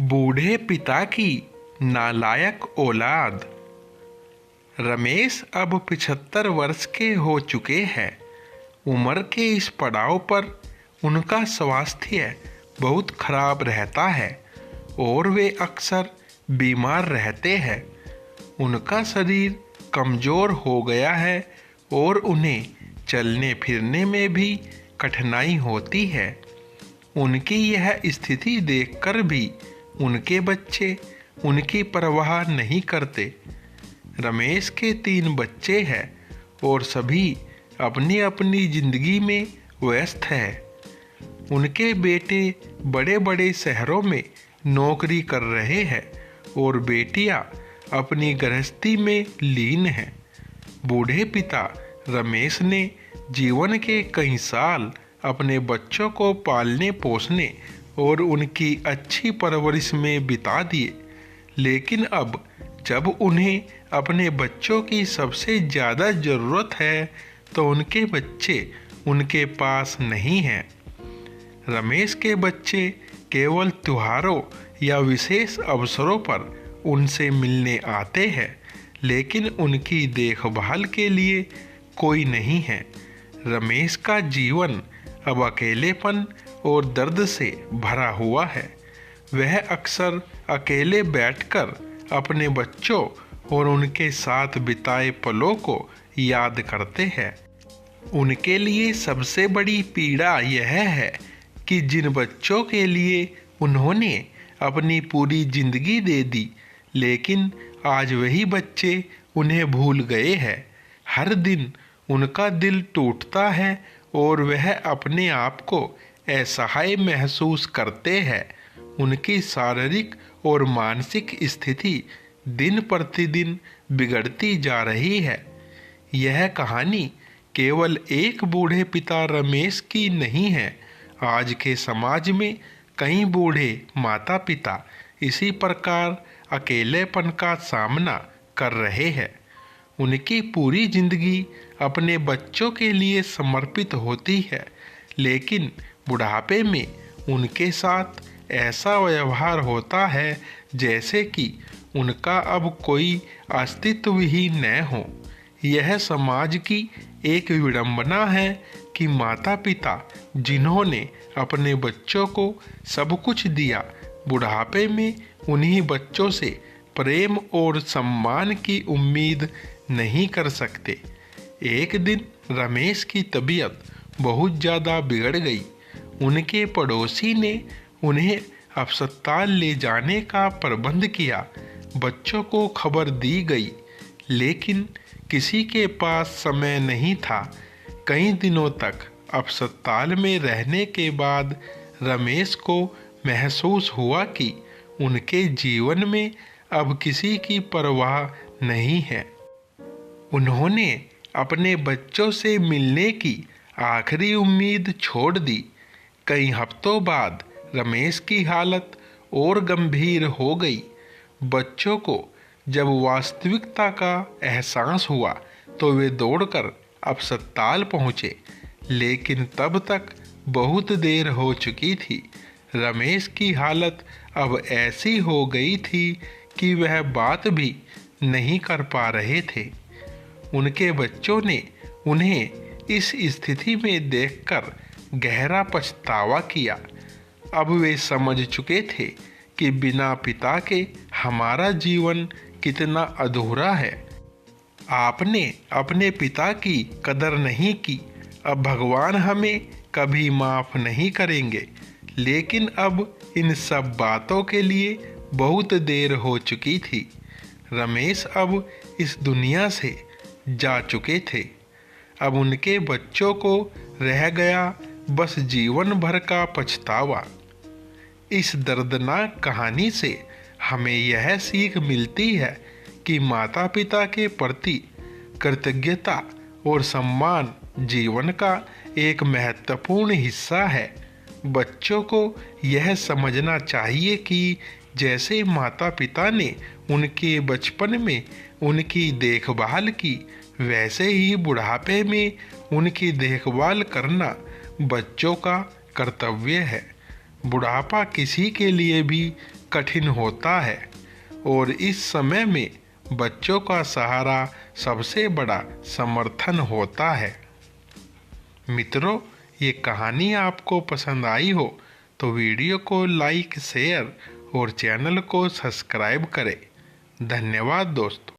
बूढ़े पिता की नालायक औलाद। रमेश अब 75 वर्ष के हो चुके हैं। उम्र के इस पड़ाव पर उनका स्वास्थ्य बहुत खराब रहता है और वे अक्सर बीमार रहते हैं। उनका शरीर कमज़ोर हो गया है और उन्हें चलने फिरने में भी कठिनाई होती है। उनकी यह स्थिति देखकर भी उनके बच्चे उनकी परवाह नहीं करते। रमेश के 3 बच्चे हैं और सभी अपनी अपनी जिंदगी में व्यस्त हैं। उनके बेटे बड़े बड़े शहरों में नौकरी कर रहे हैं और बेटियां अपनी गृहस्थी में लीन हैं। बूढ़े पिता रमेश ने जीवन के कई साल अपने बच्चों को पालने पोसने और उनकी अच्छी परवरिश में बिता दिए, लेकिन अब जब उन्हें अपने बच्चों की सबसे ज़्यादा ज़रूरत है तो उनके बच्चे उनके पास नहीं हैं। रमेश के बच्चे केवल त्योहारों या विशेष अवसरों पर उनसे मिलने आते हैं, लेकिन उनकी देखभाल के लिए कोई नहीं है। रमेश का जीवन अब अकेलेपन और दर्द से भरा हुआ है। वह अक्सर अकेले बैठकर अपने बच्चों और उनके साथ बिताए पलों को याद करते हैं। उनके लिए सबसे बड़ी पीड़ा यह है कि जिन बच्चों के लिए उन्होंने अपनी पूरी जिंदगी दे दी, लेकिन आज वही बच्चे उन्हें भूल गए हैं। हर दिन उनका दिल टूटता है और वह अपने आप को असहाय महसूस करते हैं। उनकी शारीरिक और मानसिक स्थिति दिन प्रतिदिन बिगड़ती जा रही है। यह कहानी केवल एक बूढ़े पिता रमेश की नहीं है। आज के समाज में कई बूढ़े माता पिता इसी प्रकार अकेलेपन का सामना कर रहे हैं। उनकी पूरी जिंदगी अपने बच्चों के लिए समर्पित होती है, लेकिन बुढ़ापे में उनके साथ ऐसा व्यवहार होता है जैसे कि उनका अब कोई अस्तित्व ही न हो। यह समाज की एक विडंबना है कि माता पिता जिन्होंने अपने बच्चों को सब कुछ दिया, बुढ़ापे में उन्हीं बच्चों से प्रेम और सम्मान की उम्मीद नहीं कर सकते। एक दिन रमेश की तबीयत बहुत ज़्यादा बिगड़ गई। उनके पड़ोसी ने उन्हें अस्पताल ले जाने का प्रबंध किया। बच्चों को खबर दी गई, लेकिन किसी के पास समय नहीं था। कई दिनों तक अस्पताल में रहने के बाद रमेश को महसूस हुआ कि उनके जीवन में अब किसी की परवाह नहीं है। उन्होंने अपने बच्चों से मिलने की आखिरी उम्मीद छोड़ दी। कई हफ्तों बाद रमेश की हालत और गंभीर हो गई। बच्चों को जब वास्तविकता का एहसास हुआ तो वे दौड़कर अस्पताल पहुँचे, लेकिन तब तक बहुत देर हो चुकी थी। रमेश की हालत अब ऐसी हो गई थी कि वह बात भी नहीं कर पा रहे थे। उनके बच्चों ने उन्हें इस स्थिति में देखकर गहरा पछतावा किया। अब वे समझ चुके थे कि बिना पिता के हमारा जीवन कितना अधूरा है। आपने अपने पिता की कदर नहीं की, अब भगवान हमें कभी माफ़ नहीं करेंगे। लेकिन अब इन सब बातों के लिए बहुत देर हो चुकी थी। रमेश अब इस दुनिया से जा चुके थे। अब उनके बच्चों को रह गया बस जीवन भर का पछतावा। इस दर्दनाक कहानी से हमें यह सीख मिलती है कि माता पिता के प्रति कृतज्ञता और सम्मान जीवन का एक महत्वपूर्ण हिस्सा है। बच्चों को यह समझना चाहिए कि जैसे माता पिता ने उनके बचपन में उनकी देखभाल की, वैसे ही बुढ़ापे में उनकी देखभाल करना बच्चों का कर्तव्य है। बुढ़ापा किसी के लिए भी कठिन होता है और इस समय में बच्चों का सहारा सबसे बड़ा समर्थन होता है। मित्रों, ये कहानी आपको पसंद आई हो तो वीडियो को लाइक, शेयर और चैनल को सब्सक्राइब करें। धन्यवाद दोस्तों।